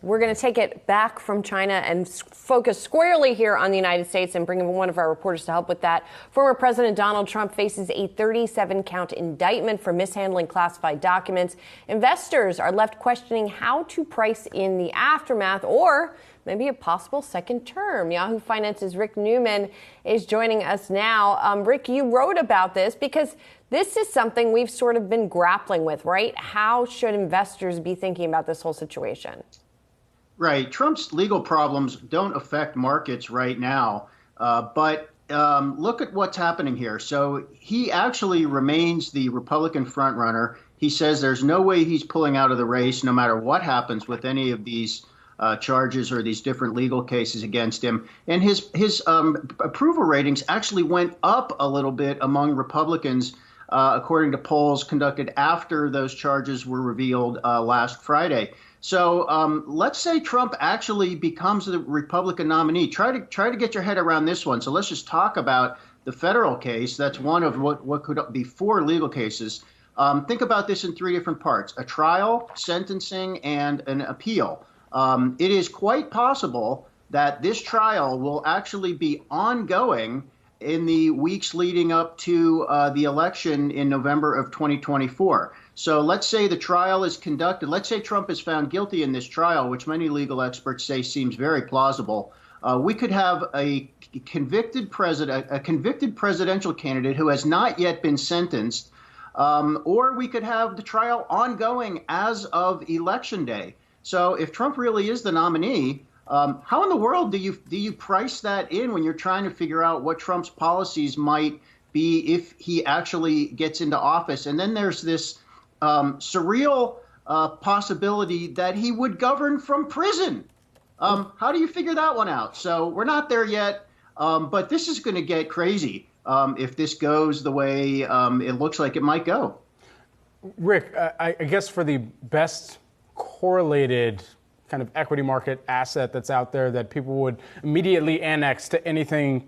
We're going to take it back from China and focus squarely here on the United States and bring in one of our reporters to help with that. Former President Donald Trump faces a 37-count indictment for mishandling classified documents. Investors are left questioning how to price in the aftermath or maybe a possible second term. Yahoo Finance's Rick Newman is joining us now. Rick, you wrote about this because this is something we've sort of been grappling with, right? How should investors be thinking about this whole situation? Right. Trump's legal problems don't affect markets right now, but look at what's happening here. So he actually remains the Republican frontrunner. He says there's no way he's pulling out of the race, no matter what happens with any of these charges or these different legal cases against him. And his approval ratings actually went up a little bit among Republicans, according to polls conducted after those charges were revealed last Friday. So let's say Trump actually becomes the Republican nominee. Try to get your head around this one. So let's just talk about the federal case. That's one of what could be four legal cases. Think about this in three different parts: a trial, sentencing, and an appeal. It is quite possible that this trial will actually be ongoing in the weeks leading up to the election in November of 2024. So let's say the trial is conducted. Let's say Trump is found guilty in this trial, which many legal experts say seems very plausible. We could have a convicted presidential candidate who has not yet been sentenced, or we could have the trial ongoing as of Election Day. So if Trump really is the nominee, how in the world do you price that in when you're trying to figure out what Trump's policies might be if he actually gets into office? And then there's this surreal possibility that he would govern from prison. How do you figure that one out? So we're not there yet, but this is going to get crazy if this goes the way it looks like it might go. Rick, I guess for the best correlated kind of equity market asset that's out there that people would immediately annex to anything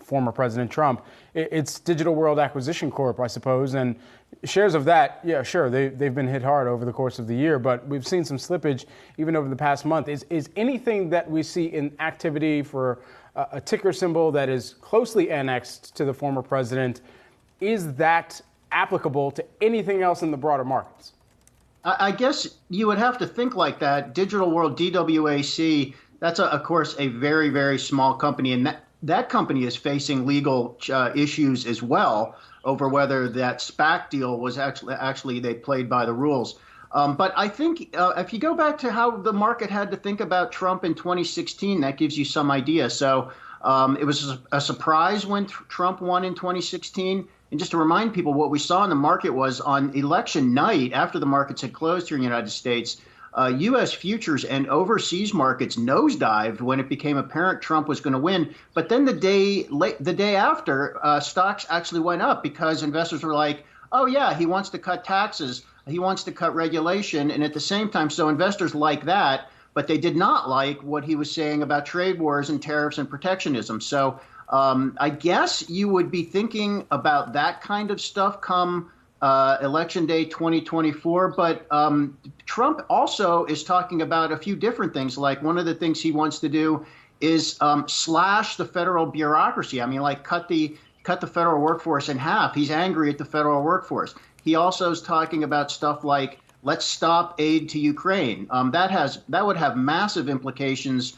former President Trump, it's Digital World Acquisition Corp, I suppose. And shares of that, yeah, sure, they've been hit hard over the course of the year, but we've seen some slippage even over the past month. Is anything that we see in activity for a ticker symbol that is closely annexed to the former president, is that applicable to anything else in the broader markets? I guess you would have to think like that. Digital World, DWAC, that's, of course, a very, very small company. And that company is facing legal issues as well over whether that SPAC deal was actually they played by the rules. But I think if you go back to how the market had to think about Trump in 2016, that gives you some idea. So it was a surprise when Trump won in 2016. And just to remind people, what we saw in the market was on election night, after the markets had closed here in the United States, U.S. futures and overseas markets nosedived when it became apparent Trump was going to win. But then the day after, stocks actually went up because investors were like, oh, yeah, he wants to cut taxes. He wants to cut regulation. And at the same time, so investors like that, but they did not like what he was saying about trade wars and tariffs and protectionism. So I guess you would be thinking about that kind of stuff come Election Day 2024. But Trump also is talking about a few different things. Like one of the things he wants to do is slash the federal bureaucracy. I mean, like cut the federal workforce in half. He's angry at the federal workforce. He also is talking about stuff like let's stop aid to Ukraine. That would have massive implications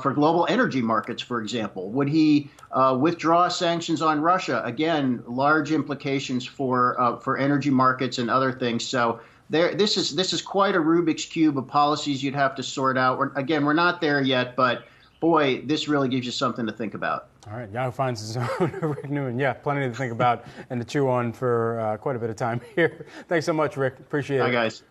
for global energy markets, for example. Would he withdraw sanctions on Russia? Again, large implications for energy markets and other things. So this is quite a Rubik's Cube of policies you'd have to sort out. We're not there yet, but boy, this really gives you something to think about. All right, Yahoo Finance' own Rick Newman. Yeah, plenty to think about and to chew on for quite a bit of time here. Thanks so much, Rick. Appreciate it. Bye, guys.